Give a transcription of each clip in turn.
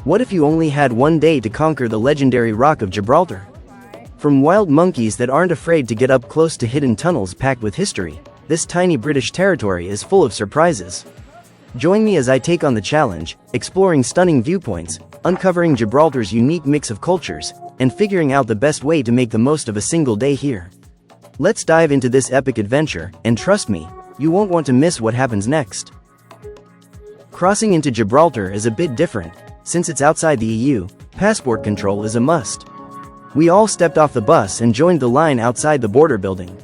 What if you only had one day to conquer the legendary Rock of Gibraltar? From wild monkeys that aren't afraid to get up close to hidden tunnels packed with history, this tiny British territory is full of surprises. Join me as I take on the challenge, exploring stunning viewpoints, uncovering Gibraltar's unique mix of cultures, and figuring out the best way to make the most of a single day here. Let's dive into this epic adventure, and trust me, you won't want to miss what happens next. Crossing into Gibraltar is a bit different. Since it's outside the EU, passport control is a must. We all stepped off the bus and joined the line outside the border building.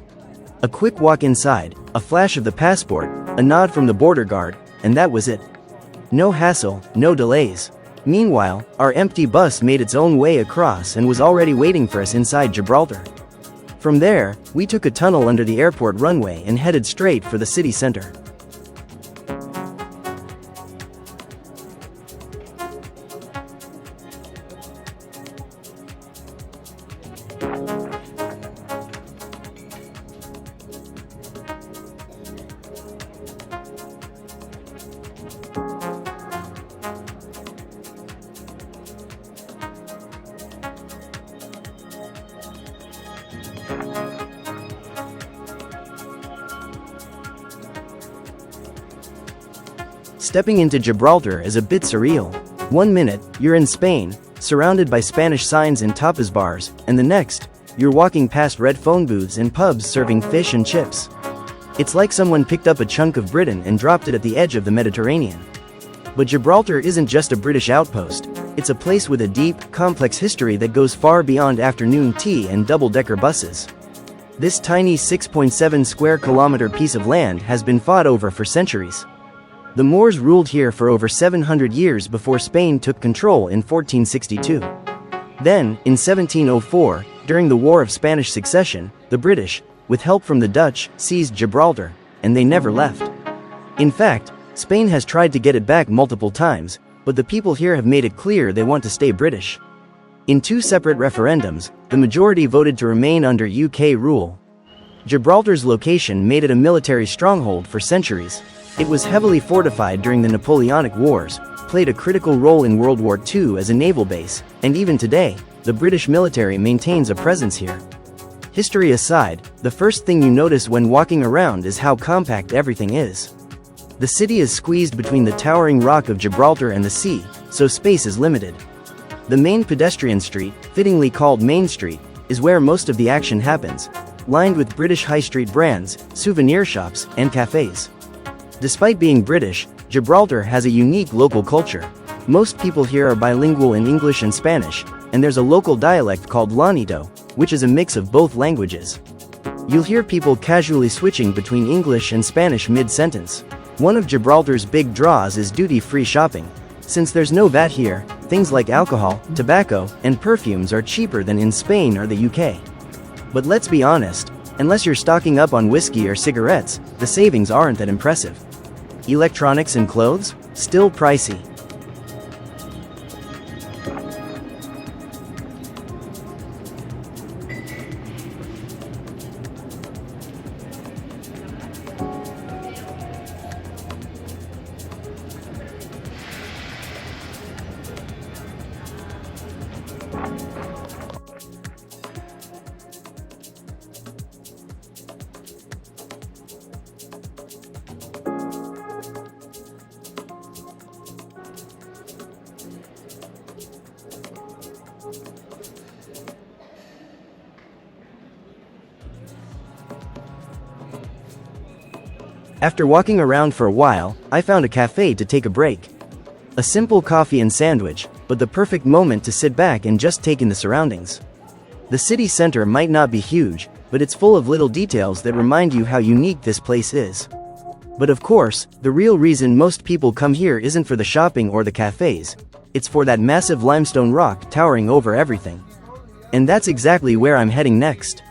A quick walk inside, a flash of the passport, a nod from the border guard, and that was it. No hassle, no delays. Meanwhile, our empty bus made its own way across and was already waiting for us inside Gibraltar. From there, we took a tunnel under the airport runway and headed straight for the city center. Stepping into Gibraltar is a bit surreal. 1 minute, you're in Spain, surrounded by Spanish signs and tapas bars, and the next, you're walking past red phone booths and pubs serving fish and chips. It's like someone picked up a chunk of Britain and dropped it at the edge of the Mediterranean. But Gibraltar isn't just a British outpost, it's a place with a deep, complex history that goes far beyond afternoon tea and double-decker buses. This tiny 6.7 square kilometer piece of land has been fought over for centuries. The Moors ruled here for over 700 years before Spain took control in 1462. Then, in 1704, during the War of Spanish Succession, the British, with help from the Dutch, seized Gibraltar, and they never left. In fact, Spain has tried to get it back multiple times, but the people here have made it clear they want to stay British. In 2 separate referendums, the majority voted to remain under UK rule. Gibraltar's location made it a military stronghold for centuries. It was heavily fortified during the Napoleonic Wars, played a critical role in World War II as a naval base, and even today, the British military maintains a presence here. History aside, the first thing you notice when walking around is how compact everything is. The city is squeezed between the towering Rock of Gibraltar and the sea, so space is limited. The main pedestrian street, fittingly called Main Street, is where most of the action happens, lined with British high street brands, souvenir shops, and cafes. Despite being British, Gibraltar has a unique local culture. Most people here are bilingual in English and Spanish, and there's a local dialect called Lanito, which is a mix of both languages. You'll hear people casually switching between English and Spanish mid-sentence. One of Gibraltar's big draws is duty-free shopping. Since there's no VAT here, things like alcohol, tobacco, and perfumes are cheaper than in Spain or the UK. But let's be honest, unless you're stocking up on whiskey or cigarettes, the savings aren't that impressive. Electronics and clothes? Still pricey. After walking around for a while, I found a cafe to take a break. A simple coffee and sandwich, but the perfect moment to sit back and just take in the surroundings. The city center might not be huge, but it's full of little details that remind you how unique this place is. But of course, the real reason most people come here isn't for the shopping or the cafes. It's for that massive limestone rock towering over everything. And that's exactly where I'm heading next.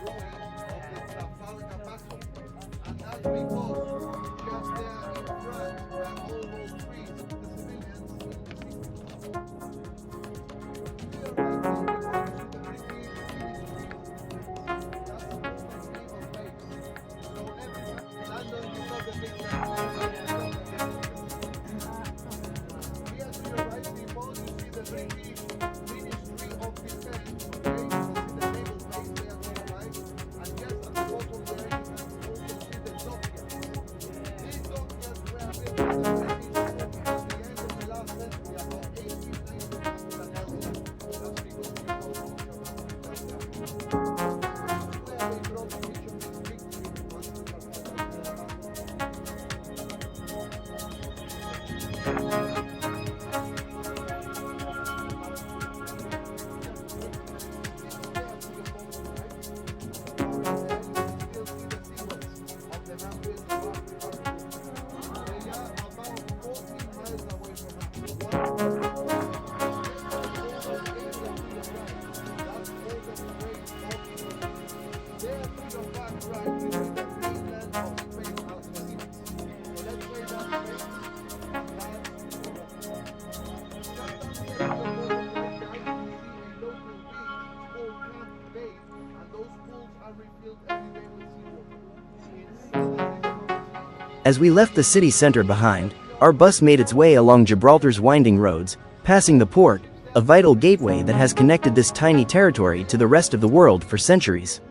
As we left the city center behind, our bus made its way along Gibraltar's winding roads, passing the port, a vital gateway that has connected this tiny territory to the rest of the world for centuries.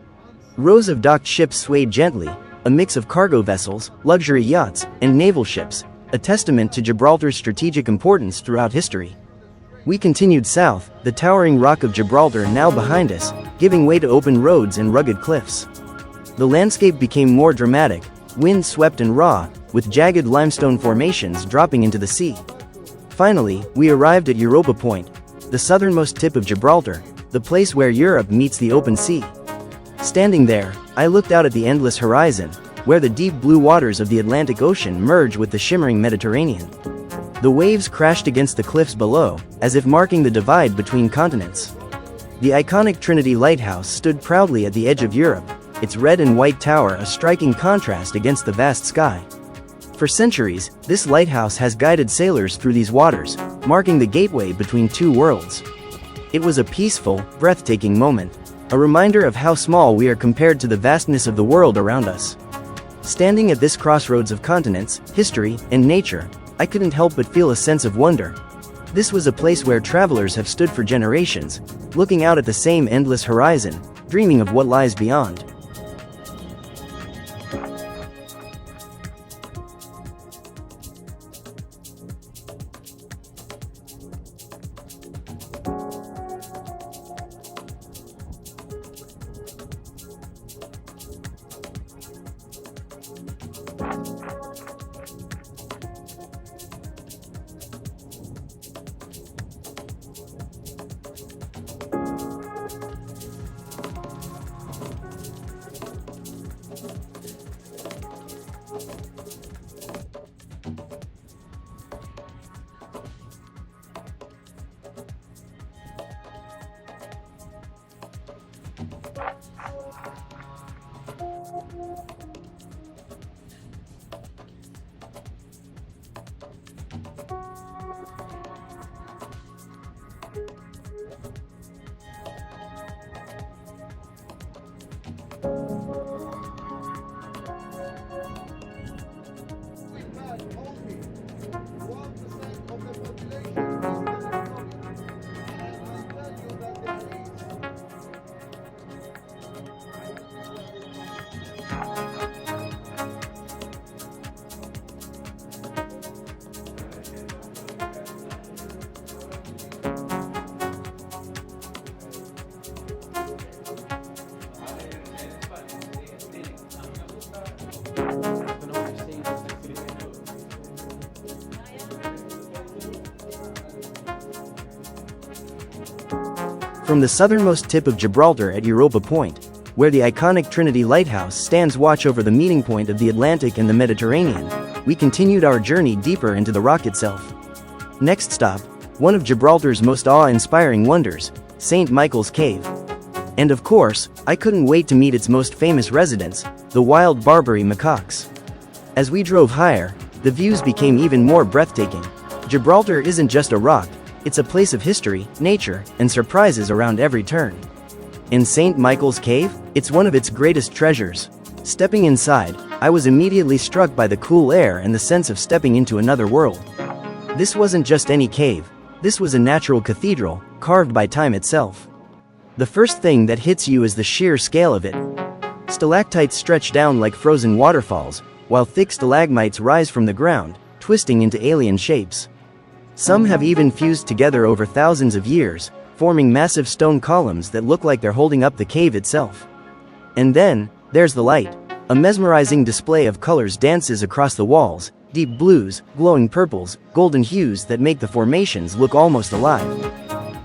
Rows of docked ships swayed gently, a mix of cargo vessels, luxury yachts, and naval ships, a testament to Gibraltar's strategic importance throughout history. We continued south, the towering Rock of Gibraltar now behind us, giving way to open roads and rugged cliffs. The landscape became more dramatic, wind-swept and raw, with jagged limestone formations dropping into the sea. Finally, we arrived at Europa Point, the southernmost tip of Gibraltar, the place where Europe meets the open sea. Standing there, I looked out at the endless horizon, where the deep blue waters of the Atlantic Ocean merge with the shimmering Mediterranean. The waves crashed against the cliffs below, as if marking the divide between continents. The iconic Trinity Lighthouse stood proudly at the edge of Europe, its red and white tower a striking contrast against the vast sky. For centuries, this lighthouse has guided sailors through these waters, marking the gateway between two worlds. It was a peaceful, breathtaking moment, a reminder of how small we are compared to the vastness of the world around us. Standing at this crossroads of continents, history, and nature, I couldn't help but feel a sense of wonder. This was a place where travelers have stood for generations, looking out at the same endless horizon, dreaming of what lies beyond. From the southernmost tip of Gibraltar at Europa Point, where the iconic Trinity Lighthouse stands watch over the meeting point of the Atlantic and the Mediterranean, we continued our journey deeper into the rock itself. Next stop, one of Gibraltar's most awe-inspiring wonders, St. Michael's Cave. And of course, I couldn't wait to meet its most famous residents, the wild Barbary macaques. As we drove higher, the views became even more breathtaking. Gibraltar isn't just a rock, it's a place of history, nature, and surprises around every turn. In St. Michael's Cave, it's one of its greatest treasures. Stepping inside, I was immediately struck by the cool air and the sense of stepping into another world. This wasn't just any cave, this was a natural cathedral, carved by time itself. The first thing that hits you is the sheer scale of it. Stalactites stretch down like frozen waterfalls, while thick stalagmites rise from the ground, twisting into alien shapes. Some have even fused together over thousands of years, forming massive stone columns that look like they're holding up the cave itself. And then, there's the light. A mesmerizing display of colors dances across the walls, deep blues, glowing purples, golden hues that make the formations look almost alive.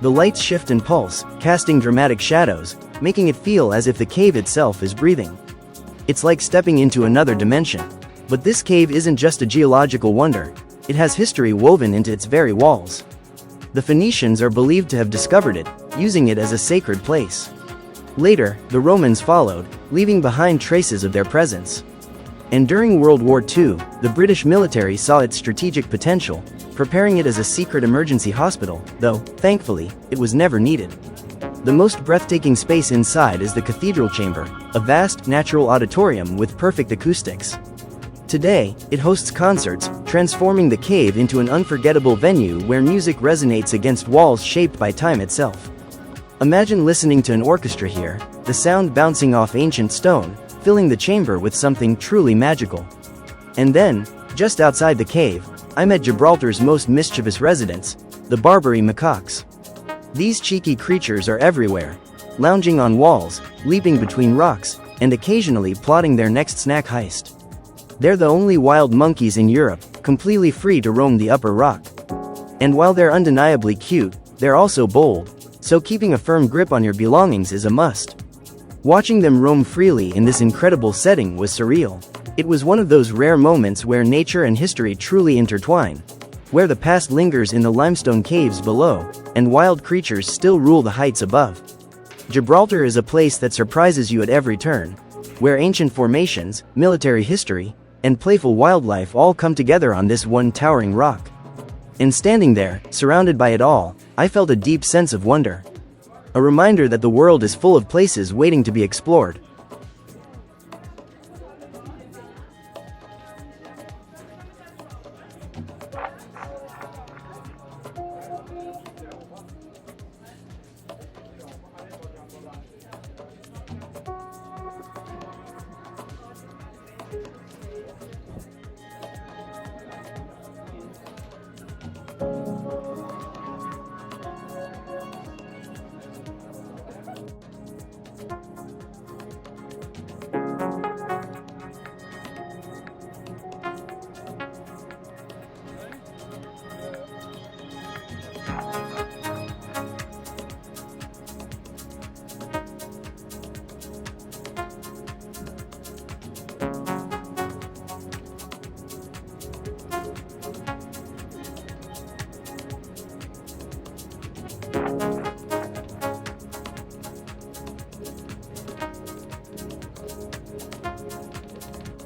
The lights shift and pulse, casting dramatic shadows, making it feel as if the cave itself is breathing. It's like stepping into another dimension. But this cave isn't just a geological wonder. It has history woven into its very walls. The Phoenicians are believed to have discovered it, using it as a sacred place. Later, the Romans followed, leaving behind traces of their presence. And during World War II, the British military saw its strategic potential, preparing it as a secret emergency hospital, though, thankfully, it was never needed. The most breathtaking space inside is the cathedral chamber, a vast, natural auditorium with perfect acoustics. Today, it hosts concerts, transforming the cave into an unforgettable venue where music resonates against walls shaped by time itself. Imagine listening to an orchestra here, the sound bouncing off ancient stone, filling the chamber with something truly magical. And then, just outside the cave, I met Gibraltar's most mischievous residents, the Barbary macaques. These cheeky creatures are everywhere, lounging on walls, leaping between rocks, and occasionally plotting their next snack heist. They're the only wild monkeys in Europe, completely free to roam the upper rock. And while they're undeniably cute, they're also bold, so keeping a firm grip on your belongings is a must. Watching them roam freely in this incredible setting was surreal. It was one of those rare moments where nature and history truly intertwine, where the past lingers in the limestone caves below, and wild creatures still rule the heights above. Gibraltar is a place that surprises you at every turn, where ancient formations, military history, and playful wildlife all come together on this one towering rock. And standing there, surrounded by it all, I felt a deep sense of wonder. A reminder that the world is full of places waiting to be explored.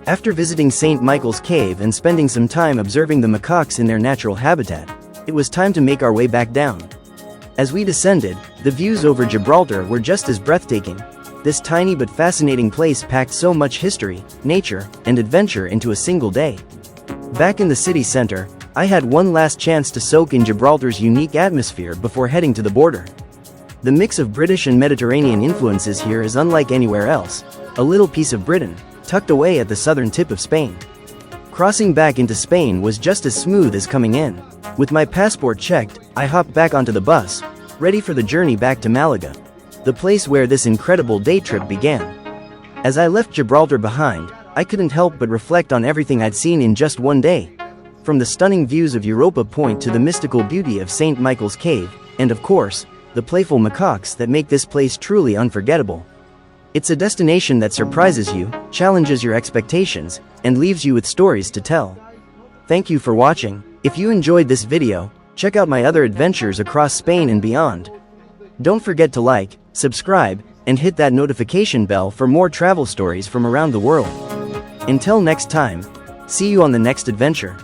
After visiting St. Michael's Cave and spending some time observing the macaques in their natural habitat, it was time to make our way back down. As we descended, the views over Gibraltar were just as breathtaking. This tiny but fascinating place packed so much history, nature, and adventure into a single day. Back in the city center, I had one last chance to soak in Gibraltar's unique atmosphere before heading to the border. The mix of British and Mediterranean influences here is unlike anywhere else, a little piece of Britain, tucked away at the southern tip of Spain. Crossing back into Spain was just as smooth as coming in. With my passport checked, I hopped back onto the bus, ready for the journey back to Malaga, the place where this incredible day trip began. As I left Gibraltar behind, I couldn't help but reflect on everything I'd seen in just one day. From the stunning views of Europa Point to the mystical beauty of St. Michael's Cave, and of course, the playful macaques that make this place truly unforgettable. It's a destination that surprises you, challenges your expectations, and leaves you with stories to tell. Thank you for watching. If you enjoyed this video, check out my other adventures across Spain and beyond. Don't forget to like, subscribe, and hit that notification bell for more travel stories from around the world. Until next time, see you on the next adventure.